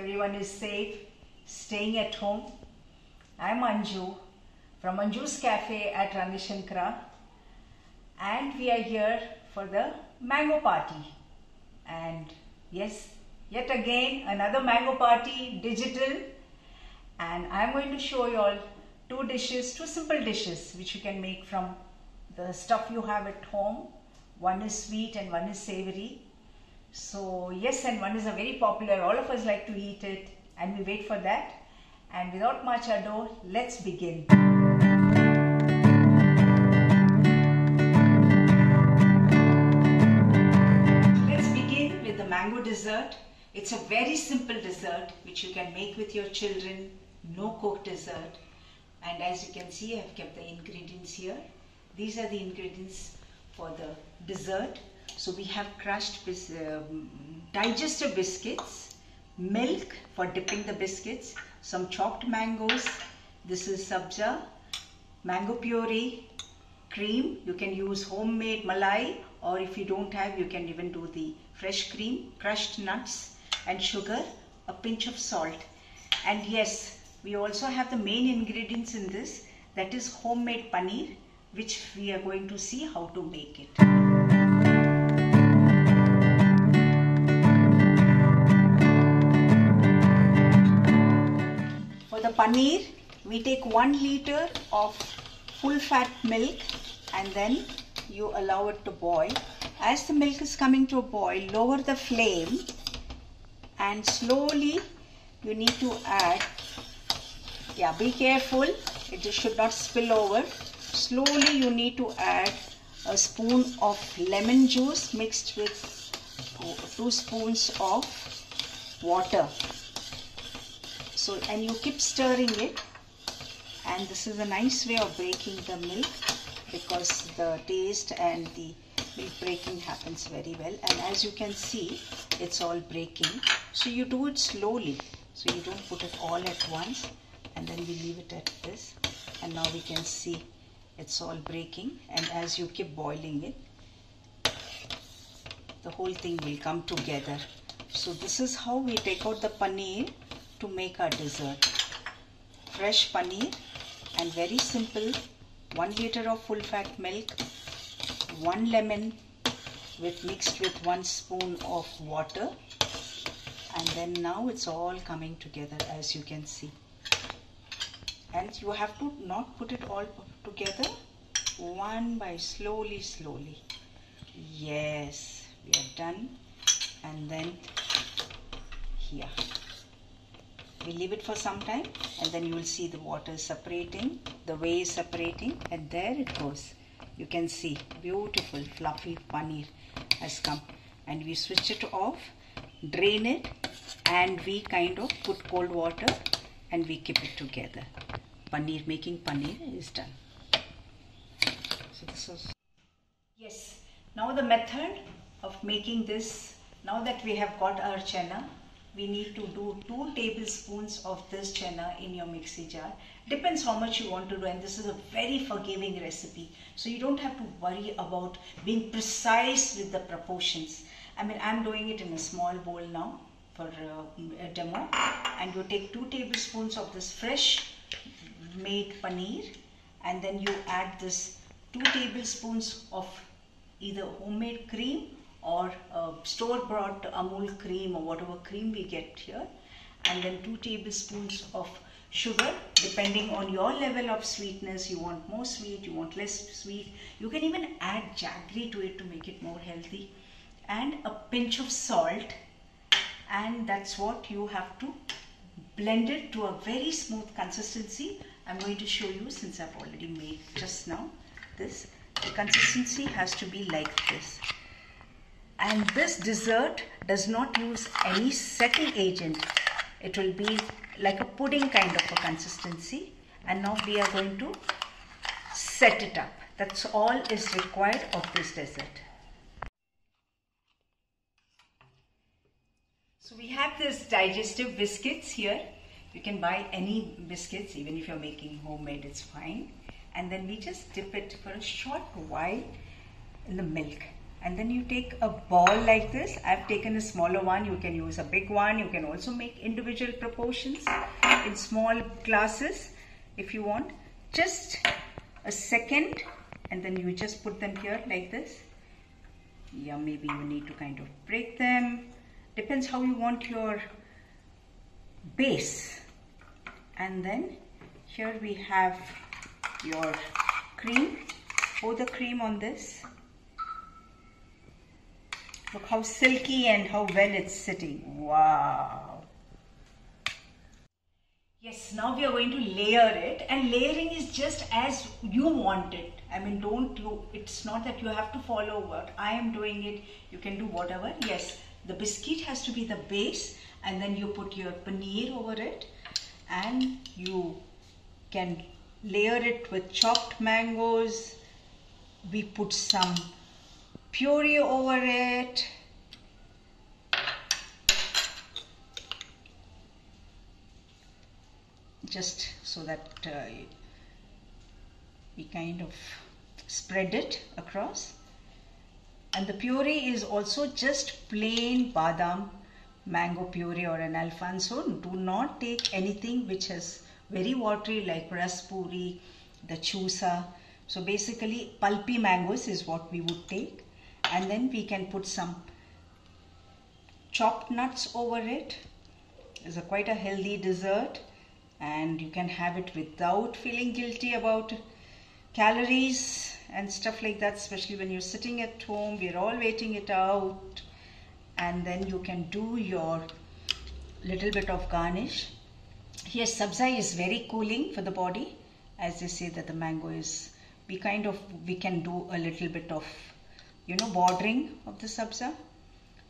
everyone is safe, staying at home. I'm Anju from Anju's Cafe at Rangashankara, and we are here for the mango party. And yes, yet again another mango party, digital, and I'm going to show you all two simple dishes which you can make from the stuff you have at home. One is sweet and one is savory. So yes, and one is a very popular, all of us like to eat it, and we wait for that. And without much ado, let's begin. Let's begin with the mango dessert. It's a very simple dessert which you can make with your children, no coke dessert. And as you can see, I have kept the ingredients here. These are the ingredients for the dessert. So we have crushed digestive biscuits, milk for dipping the biscuits, some chopped mangoes, this is sabja, mango puree, cream. You can use homemade malai, or if you don't have, you can even do the fresh cream, crushed nuts and sugar, a pinch of salt. And yes, we also have the main ingredients in this, that is homemade paneer, which we are going to see how to make it. For the paneer, we take 1 liter of full fat milk and then you allow it to boil. As the milk is coming to a boil, lower the flame and slowly you need to add, be careful, it should not spill over. Slowly you need to add a spoon of lemon juice mixed with 2 spoons of water. So, and you keep stirring it, and this is a nice way of breaking the milk because the taste and the milk breaking happens very well. And as you can see, it's all breaking. So you do it slowly. So you don't put it all at once, and then we leave it at this. And now we can see it's all breaking, and as you keep boiling it, the whole thing will come together. So this is how we take out the paneer to make our dessert. Fresh paneer, and very simple, 1 liter of full fat milk, 1 lemon mixed with 1 spoon of water, and then now it's all coming together, as you can see. And you have to not put it all together, one by slowly. Yes, we are done. And then here we leave it for some time, and then you will see the water separating, the whey is separating, and there it goes. You can see beautiful fluffy paneer has come, and we switch it off, drain it, and we kind of put cold water and we keep it together. Making paneer is done. So this is, yes, now the method of making this. Now that we have got our chana, we need to do 2 tablespoons of this chana in your mixie jar. Depends how much you want to do, and this is a very forgiving recipe, so you don't have to worry about being precise with the proportions. I mean, I'm doing it in a small bowl now for a demo, and you take 2 tablespoons of this fresh made paneer, and then you add this 2 tablespoons of either homemade cream or store-bought Amul cream or whatever cream we get here, and then 2 tablespoons of sugar, depending on your level of sweetness. You want more sweet, you want less sweet. You can even add jaggery to it to make it more healthy, and a pinch of salt, and that's what you have to blend it to a very smooth consistency. I'm going to show you, since I've already made just now this. The consistency has to be like this. And this dessert does not use any setting agent. It will be like a pudding kind of a consistency. And now we are going to set it up. That's all is required of this dessert. So we have this digestive biscuits here. You can buy any biscuits, even if you're making homemade, it's fine. And then we just dip it for a short while in the milk. And then you take a ball like this. I've taken a smaller one. You can use a big one. You can also make individual proportions in small glasses if you want. Just a second, and then you just put them here like this. Yeah, maybe you need to kind of break them. Depends how you want your base. And then here we have your cream. Pour the cream on this. Look how silky and how well it's sitting. Wow. Yes, now we are going to layer it, and layering is just as you want it. I mean, it's not that you have to follow what I am doing it. You can do whatever. Yes, the biscuit has to be the base, and then you put your paneer over it, and you can layer it with chopped mangoes. We put some puree over it. Just so that we kind of spread it across. And the puree is also just plain badam mango puree or an Alfonso. Do not take anything which is very watery like raspberry, the chusa. So basically pulpy mangoes is what we would take. And then we can put some chopped nuts over it. It's quite a healthy dessert, and you can have it without feeling guilty about calories and stuff like that, especially when you're sitting at home. We're all waiting it out. And then you can do your little bit of garnish. Here sabza is very cooling for the body. As they say that the mango is, we can do a little bit of, bordering of the sabza.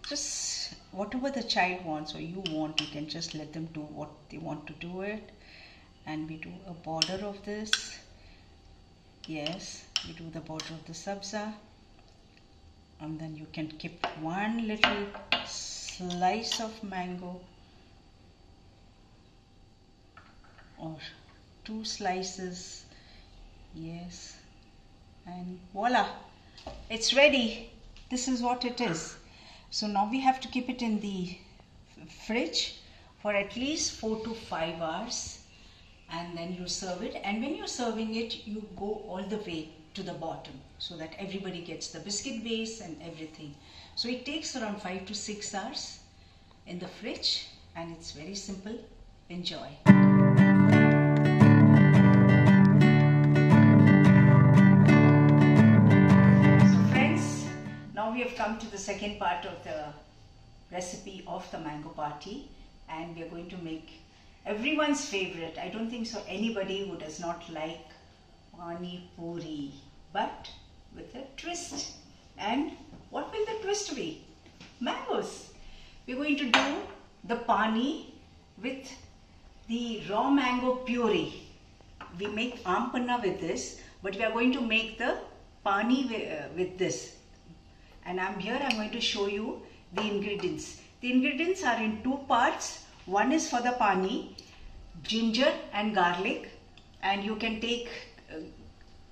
Just whatever the child wants or you want, you can just let them do what they want to do it. And we do a border of this. Yes, we do the border of the sabza. And then you can keep one little slice of mango or 2 slices. Yes, and voila, it's ready. This is what it is. So now we have to keep it in the fridge for at least 4 to 5 hours, and then you serve it. And when you're serving it, you go all the way to the bottom so that everybody gets the biscuit base and everything. So it takes around 5 to 6 hours in the fridge, and it's very simple. Enjoy. We have come to the second part of the recipe of the mango party, and we are going to make everyone's favorite. I don't think so anybody who does not like pani puri, but with a twist. And what will the twist be? Mangoes. We're going to do the pani with the raw mango puree. We make aam panna with this, but we are going to make the pani with this. And I'm going to show you the ingredients. The ingredients are in 2 parts. One is for the pani, ginger and garlic. And you can take,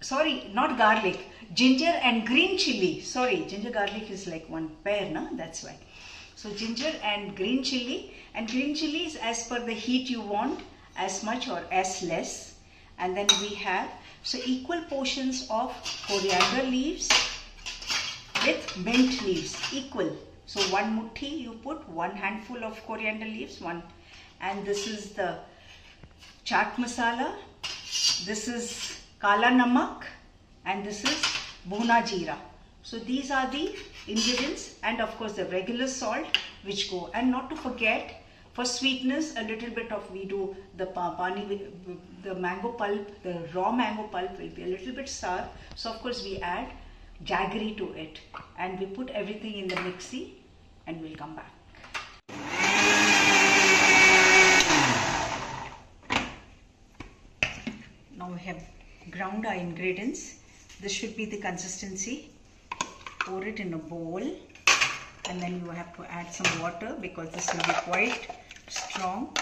sorry, not garlic, ginger and green chili. Sorry, ginger garlic is like one pair, no? That's why. So ginger and green chili. And green chili is as per the heat you want, as much or as less. And then we have, so equal portions of coriander leaves with mint leaves, equal. So 1 muthi you put, 1 handful of coriander leaves, and this is the chaat masala, this is kala namak, and this is bhuna jeera. So these are the ingredients, and of course the regular salt which go. And not to forget, for sweetness, a little bit of, we do the pani, the mango pulp, the raw mango pulp will be a little bit sour. So of course we add jaggery to it, and we put everything in the mixie, and we'll come back. Now we have ground our ingredients. This should be the consistency. Pour it in a bowl, and then you have to add some water because this will be quite strong.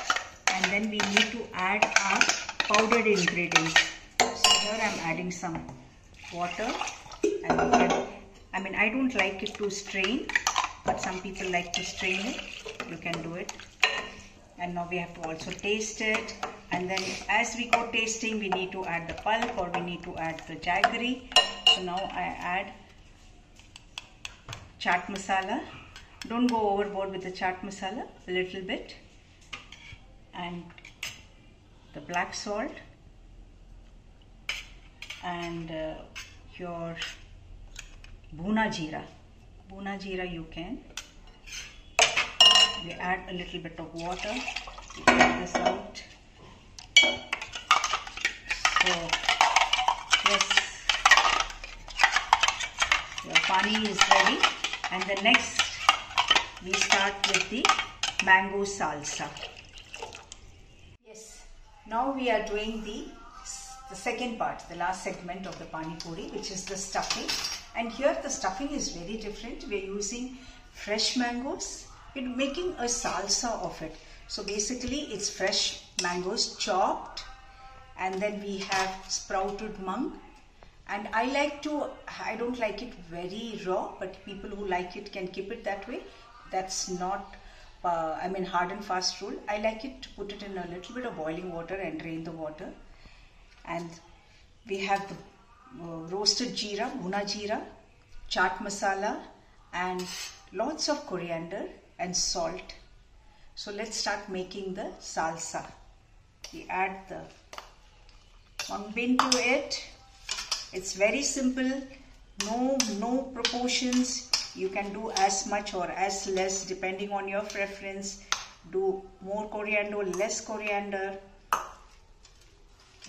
And then we need to add our powdered ingredients. So here I am adding some water. I mean, I don't like it to strain, but some people like to strain it. You can do it. And now we have to also taste it. And then as we go tasting, we need to add the pulp or we need to add the jaggery. So now I add chaat masala. Don't go overboard with the chaat masala, a little bit. And the black salt. And your bhuna jeera. Bhuna jeera you can. We add a little bit of water. We take this out. So, yes, your pani is ready. And the next, we start with the mango salsa. Yes, now we are doing the second part, the last segment of the pani puri, which is the stuffing. And here the stuffing is very different. We are using fresh mangoes. We're making a salsa of it. So basically it's fresh mangoes chopped, and then we have sprouted mung. And I don't like it very raw, but people who like it can keep it that way. That's not, hard and fast rule. I like it to put it in a little bit of boiling water and drain the water. And we have the roasted jeera, bhuna jeera, chaat masala, and lots of coriander and salt. So let's start making the salsa. We add the mung bean to it. It's very simple, no proportions. You can do as much or as less depending on your preference. Do more coriander, less coriander.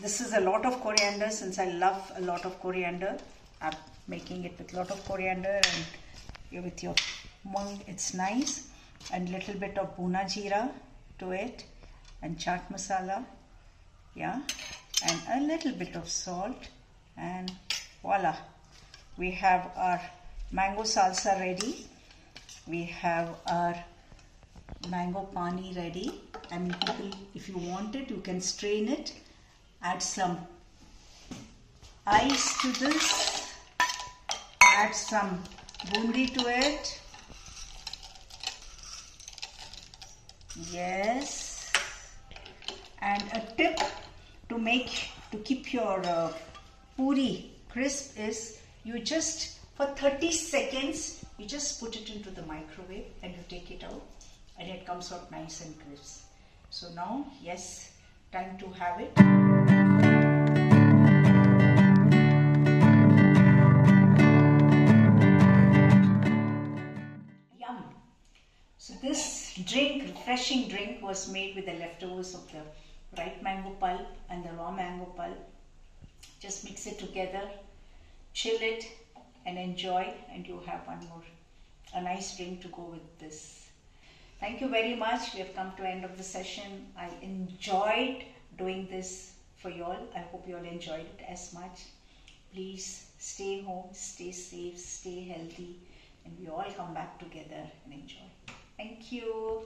This is a lot of coriander since I love a lot of coriander. I'm making it with a lot of coriander, and with your mung it's nice. And little bit of bhuna jeera to it, and chaat masala, yeah, and a little bit of salt, and voila, we have our mango salsa ready. We have our mango pani ready. And people, if you want it, you can strain it, add some ice to this, add some bundi to it. Yes, and a tip to keep your puri crisp is you just for 30 seconds you just put it into the microwave and you take it out and it comes out nice and crisp. So now, yes, time to have it. Yum. So this refreshing drink was made with the leftovers of the ripe mango pulp and the raw mango pulp. Just mix it together, chill it and enjoy, and you have a nice drink to go with this. Thank you very much. We have come to the end of the session. I enjoyed doing this for you all. I hope you all enjoyed it as much. Please stay home, stay safe, stay healthy, and we all come back together and enjoy. Thank you.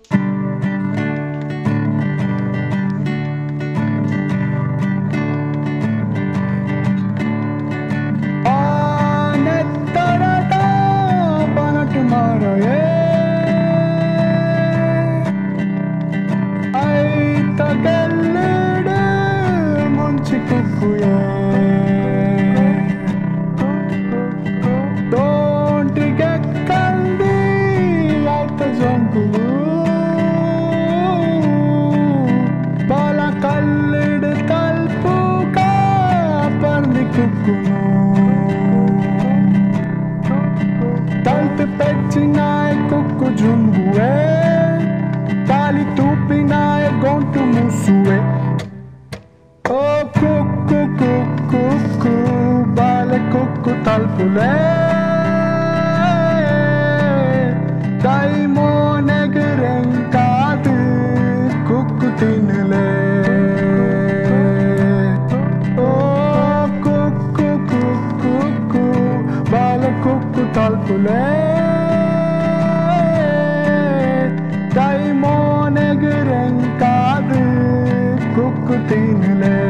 Daimon egren kadu kukutinle